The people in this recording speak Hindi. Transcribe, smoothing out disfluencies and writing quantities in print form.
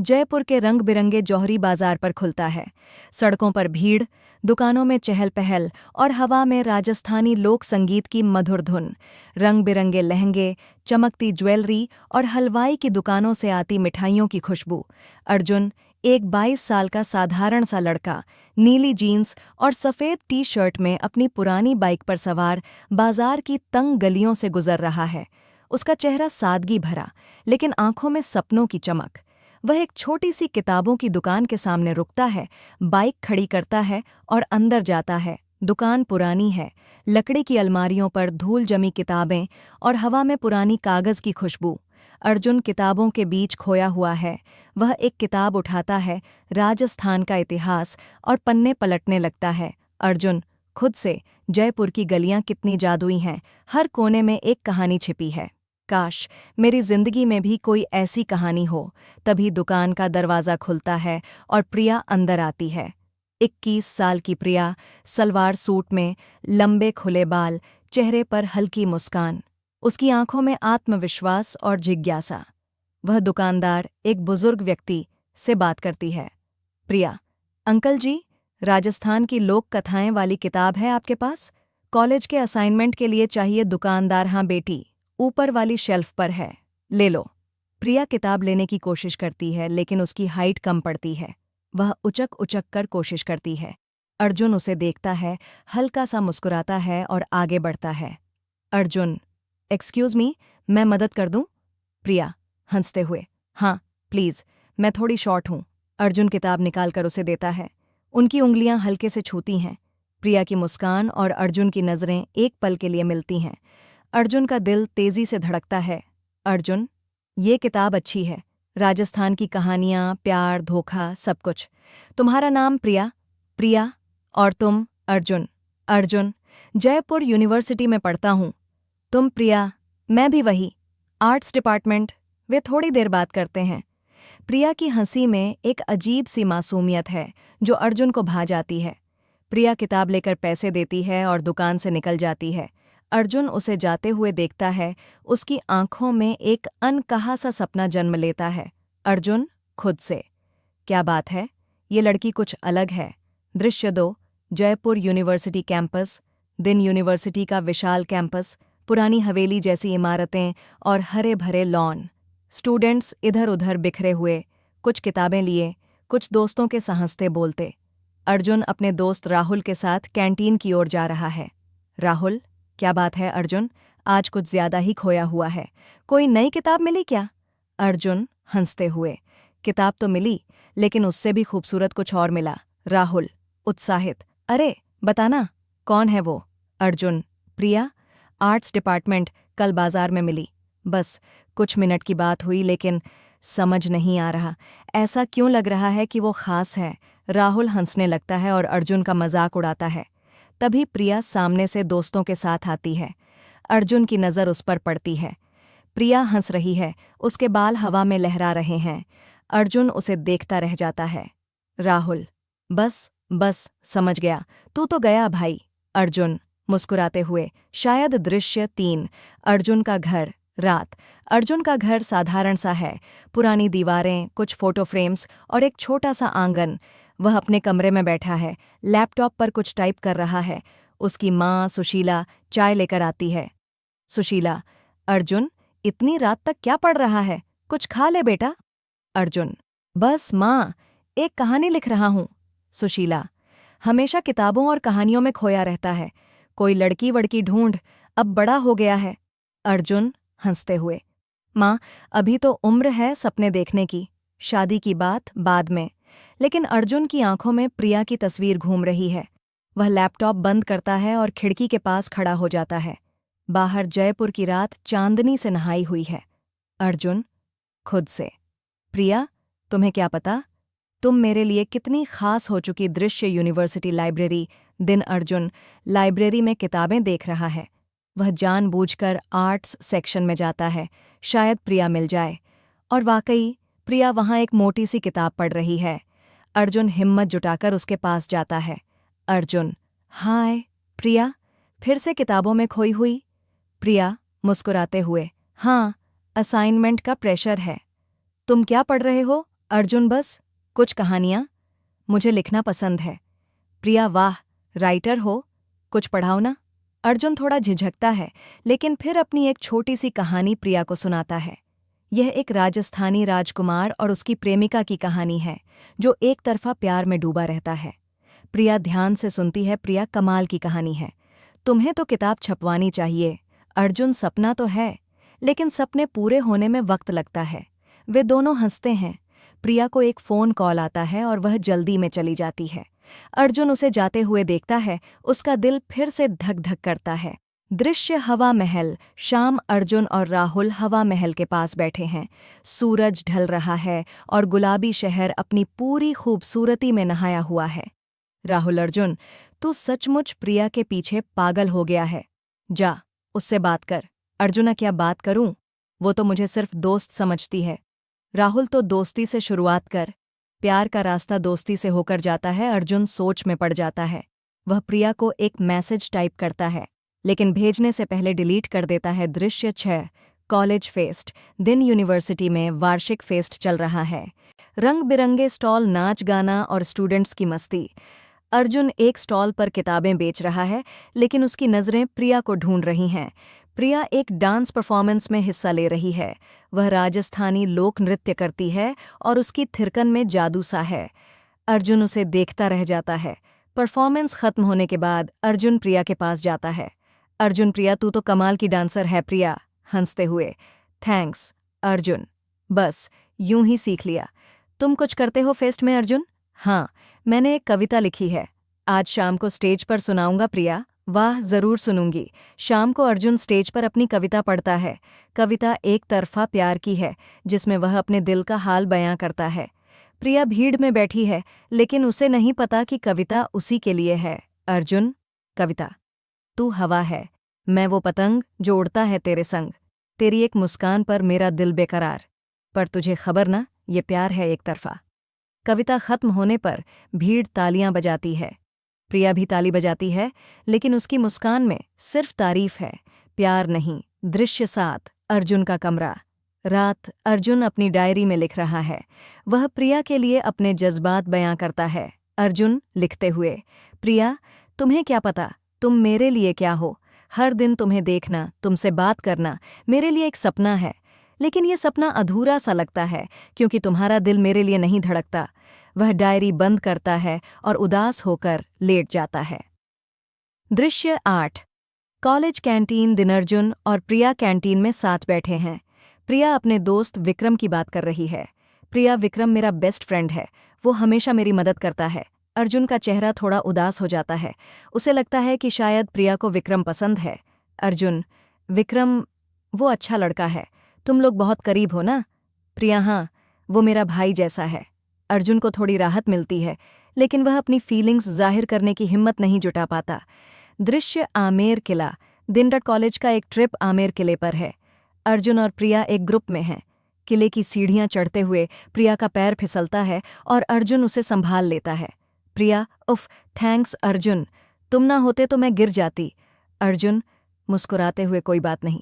जयपुर के रंग बिरंगे जौहरी बाजार पर खुलता है। सड़कों पर भीड़, दुकानों में चहल पहल और हवा में राजस्थानी लोक संगीत की मधुर धुन। रंग बिरंगे लहंगे, चमकती ज्वेलरी और हलवाई की दुकानों से आती मिठाइयों की खुशबू। अर्जुन, एक 22 साल का साधारण सा लड़का, नीली जीन्स और सफ़ेद टी शर्ट में अपनी पुरानी बाइक पर सवार बाजार की तंग गलियों से गुजर रहा है। उसका चेहरा सादगी भरा, लेकिन आंखों में सपनों की चमक। वह एक छोटी सी किताबों की दुकान के सामने रुकता है, बाइक खड़ी करता है और अंदर जाता है। दुकान पुरानी है, लकड़ी की अलमारियों पर धूल जमी किताबें और हवा में पुरानी कागज की खुशबू। अर्जुन किताबों के बीच खोया हुआ है। वह एक किताब उठाता है, राजस्थान का इतिहास, और पन्ने पलटने लगता है। अर्जुन, खुद से, जयपुर की गलियां कितनी जादुई हैं, हर कोने में एक कहानी छिपी है। काश मेरी जिंदगी में भी कोई ऐसी कहानी हो। तभी दुकान का दरवाज़ा खुलता है और प्रिया अंदर आती है। 21 साल की प्रिया, सलवार सूट में, लंबे खुले बाल, चेहरे पर हल्की मुस्कान। उसकी आंखों में आत्मविश्वास और जिज्ञासा। वह दुकानदार, एक बुजुर्ग व्यक्ति, से बात करती है। प्रिया, अंकल जी, राजस्थान की लोक कथाएं वाली किताब है आपके पास? कॉलेज के असाइनमेंट के लिए चाहिए। दुकानदार, हाँ बेटी, ऊपर वाली शेल्फ पर है, ले लो। प्रिया किताब लेने की कोशिश करती है, लेकिन उसकी हाइट कम पड़ती है। वह उचक उचक कर कोशिश करती है। अर्जुन उसे देखता है, हल्का सा मुस्कुराता है और आगे बढ़ता है। अर्जुन, एक्सक्यूज़ मी, मैं मदद कर दूं? प्रिया, हंसते हुए, हाँ प्लीज़, मैं थोड़ी शॉर्ट हूँ। अर्जुन किताब निकालकर उसे देता है। उनकी उंगलियां हल्के से छूती हैं। प्रिया की मुस्कान और अर्जुन की नज़रें एक पल के लिए मिलती हैं। अर्जुन का दिल तेजी से धड़कता है। अर्जुन, ये किताब अच्छी है। राजस्थान की कहानियाँ, प्यार, धोखा, सब कुछ। तुम्हारा नाम? प्रिया। प्रिया, और तुम? अर्जुन। अर्जुन, जयपुर यूनिवर्सिटी में पढ़ता हूँ। तुम? प्रिया, मैं भी वही, आर्ट्स डिपार्टमेंट। वे थोड़ी देर बात करते हैं। प्रिया की हंसी में एक अजीब सी मासूमियत है जो अर्जुन को भा जाती है। प्रिया किताब लेकर पैसे देती है और दुकान से निकल जाती है। अर्जुन उसे जाते हुए देखता है। उसकी आंखों में एक अनकहा सा सपना जन्म लेता है। अर्जुन, खुद से, क्या बात है, ये लड़की कुछ अलग है। दृश्य 2, जयपुर यूनिवर्सिटी कैंपस। दिन, यूनिवर्सिटी का विशाल कैंपस, पुरानी हवेली जैसी इमारतें और हरे भरे लॉन। स्टूडेंट्स इधर उधर बिखरे हुए, कुछ किताबें लिए, कुछ दोस्तों के सहंसते बोलते। अर्जुन अपने दोस्त राहुल के साथ कैंटीन की ओर जा रहा है। राहुल, क्या बात है अर्जुन, आज कुछ ज्यादा ही खोया हुआ है। कोई नई किताब मिली क्या? अर्जुन, हंसते हुए, किताब तो मिली, लेकिन उससे भी खूबसूरत कुछ और मिला। राहुल, उत्साहित, अरे बताना, कौन है वो? अर्जुन, प्रिया, आर्ट्स डिपार्टमेंट, कल बाजार में मिली। बस कुछ मिनट की बात हुई, लेकिन समझ नहीं आ रहा, ऐसा क्यों लग रहा है कि वो खास है। राहुल हंसने लगता है और अर्जुन का मजाक उड़ाता है। तभी प्रिया सामने से दोस्तों के साथ आती है। अर्जुन की नज़र उस पर पड़ती है। प्रिया हंस रही है, उसके बाल हवा में लहरा रहे हैं। अर्जुन उसे देखता रह जाता है। राहुल, बस बस, समझ गया, तू तो गया भाई। अर्जुन, मुस्कुराते हुए। शायद दृश्य 3, अर्जुन का घर, रात। अर्जुन का घर साधारण सा है, पुरानी दीवारें, कुछ फोटो फ्रेम्स और एक छोटा सा आंगन। वह अपने कमरे में बैठा है, लैपटॉप पर कुछ टाइप कर रहा है। उसकी माँ सुशीला चाय लेकर आती है। सुशीला, अर्जुन, इतनी रात तक क्या पढ़ रहा है, कुछ खा ले बेटा। अर्जुन, बस माँ, एक कहानी लिख रहा हूँ। सुशीला, हमेशा किताबों और कहानियों में खोया रहता है, कोई लड़की वड़की ढूंढ, अब बड़ा हो गया है। अर्जुन, हंसते हुए, माँ, अभी तो उम्र है सपने देखने की, शादी की बात बाद में। लेकिन अर्जुन की आंखों में प्रिया की तस्वीर घूम रही है। वह लैपटॉप बंद करता है और खिड़की के पास खड़ा हो जाता है। बाहर जयपुर की रात चांदनी से नहाई हुई है। अर्जुन, खुद से, प्रिया, तुम्हें क्या पता, तुम मेरे लिए कितनी खास हो चुकी। दृश्य, यूनिवर्सिटी लाइब्रेरी। दिन, अर्जुन लाइब्रेरी में किताबें देख रहा है। वह जानबूझकर आर्ट्स सेक्शन में जाता है, शायद प्रिया मिल जाए। और वाकई प्रिया वहाँ एक मोटी सी किताब पढ़ रही है। अर्जुन हिम्मत जुटाकर उसके पास जाता है। अर्जुन, हाय प्रिया, फिर से किताबों में खोई हुई? प्रिया, मुस्कुराते हुए, हाँ, असाइनमेंट का प्रेशर है। तुम क्या पढ़ रहे हो? अर्जुन बस कुछ कहानियाँ, मुझे लिखना पसंद है। प्रिया वाह, राइटर हो, कुछ पढ़ाओ ना। अर्जुन थोड़ा झिझकता है, लेकिन फिर अपनी एक छोटी सी कहानी प्रिया को सुनाता है। यह एक राजस्थानी राजकुमार और उसकी प्रेमिका की कहानी है, जो एक तरफा प्यार में डूबा रहता है। प्रिया ध्यान से सुनती है। प्रिया, कमाल की कहानी है, तुम्हें तो किताब छपवानी चाहिए। अर्जुन, सपना तो है, लेकिन सपने पूरे होने में वक्त लगता है। वे दोनों हंसते हैं। प्रिया को एक फ़ोन कॉल आता है और वह जल्दी में चली जाती है। अर्जुन उसे जाते हुए देखता है, उसका दिल फिर से धक धक करता है। दृश्य हवा महल। शाम। अर्जुन और राहुल हवा महल के पास बैठे हैं। सूरज ढल रहा है और गुलाबी शहर अपनी पूरी खूबसूरती में नहाया हुआ है। राहुल, अर्जुन, तू सचमुच प्रिया के पीछे पागल हो गया है। जा, उससे बात कर। अर्जुन, क्या बात करूं? वो तो मुझे सिर्फ दोस्त समझती है। राहुल, तो दोस्ती से शुरुआत कर। प्यार का रास्ता दोस्ती से होकर जाता है। अर्जुन सोच में पड़ जाता है। वह प्रिया को एक मैसेज टाइप करता है, लेकिन भेजने से पहले डिलीट कर देता है। दृश्य 6। College fest. दिन। यूनिवर्सिटी में वार्षिक फेस्ट चल रहा है। रंग बिरंगे स्टॉल, नाच गाना और स्टूडेंट्स की मस्ती। अर्जुन एक स्टॉल पर किताबें बेच रहा है, लेकिन उसकी नज़रें प्रिया को ढूंढ रही हैं। प्रिया एक डांस परफॉर्मेंस में हिस्सा ले रही है। वह राजस्थानी लोक नृत्य करती है और उसकी थिरकन में जादू सा है। अर्जुन उसे देखता रह जाता है। परफॉर्मेंस खत्म होने के बाद अर्जुन प्रिया के पास जाता है। अर्जुन, प्रिया, तू तो कमाल की डांसर है। प्रिया हंसते हुए, थैंक्स अर्जुन, बस यूं ही सीख लिया। तुम कुछ करते हो फेस्ट में? अर्जुन, हाँ, मैंने एक कविता लिखी है, आज शाम को स्टेज पर सुनाऊंगा। प्रिया, वाह, जरूर सुनूंगी। शाम को अर्जुन स्टेज पर अपनी कविता पढ़ता है। कविता एक तरफा प्यार की है, जिसमें वह अपने दिल का हाल बयां करता है। प्रिया भीड़ में बैठी है, लेकिन उसे नहीं पता कि कविता उसी के लिए है। अर्जुन, कविता। तू हवा है, मैं वो पतंग जो उड़ता है तेरे संग। तेरी एक मुस्कान पर मेरा दिल बेकरार। पर तुझे खबर ना, ये प्यार है एक तरफा। कविता खत्म होने पर भीड़ तालियां बजाती है। प्रिया भी ताली बजाती है, लेकिन उसकी मुस्कान में सिर्फ तारीफ है, प्यार नहीं। दृश्य 7। अर्जुन का कमरा। रात। अर्जुन अपनी डायरी में लिख रहा है। वह प्रिया के लिए अपने जज्बात बयां करता है। अर्जुन लिखते हुए, प्रिया, तुम्हें क्या पता तुम मेरे लिए क्या हो। हर दिन तुम्हें देखना, तुमसे बात करना मेरे लिए एक सपना है, लेकिन ये सपना अधूरा सा लगता है क्योंकि तुम्हारा दिल मेरे लिए नहीं धड़कता। वह डायरी बंद करता है और उदास होकर लेट जाता है। दृश्य 8। College canteen. दिन। अर्जुन और प्रिया कैंटीन में साथ बैठे हैं। प्रिया अपने दोस्त विक्रम की बात कर रही है। प्रिया, विक्रम मेरा बेस्ट फ्रेंड है, वो हमेशा मेरी मदद करता है। अर्जुन का चेहरा थोड़ा उदास हो जाता है। उसे लगता है कि शायद प्रिया को विक्रम पसंद है। अर्जुन, विक्रम वो अच्छा लड़का है, तुम लोग बहुत करीब हो ना? प्रिया, हाँ, वो मेरा भाई जैसा है। अर्जुन को थोड़ी राहत मिलती है, लेकिन वह अपनी फीलिंग्स जाहिर करने की हिम्मत नहीं जुटा पाता। दृश्य आमेर किला। दिन। कॉलेज का एक ट्रिप आमेर किले पर है। अर्जुन और प्रिया एक ग्रुप में हैं। किले की सीढ़ियां चढ़ते हुए प्रिया का पैर फिसलता है और अर्जुन उसे संभाल लेता है। प्रिया, उफ, थैंक्स अर्जुन, तुम ना होते तो मैं गिर जाती। अर्जुन मुस्कुराते हुए, कोई बात नहीं,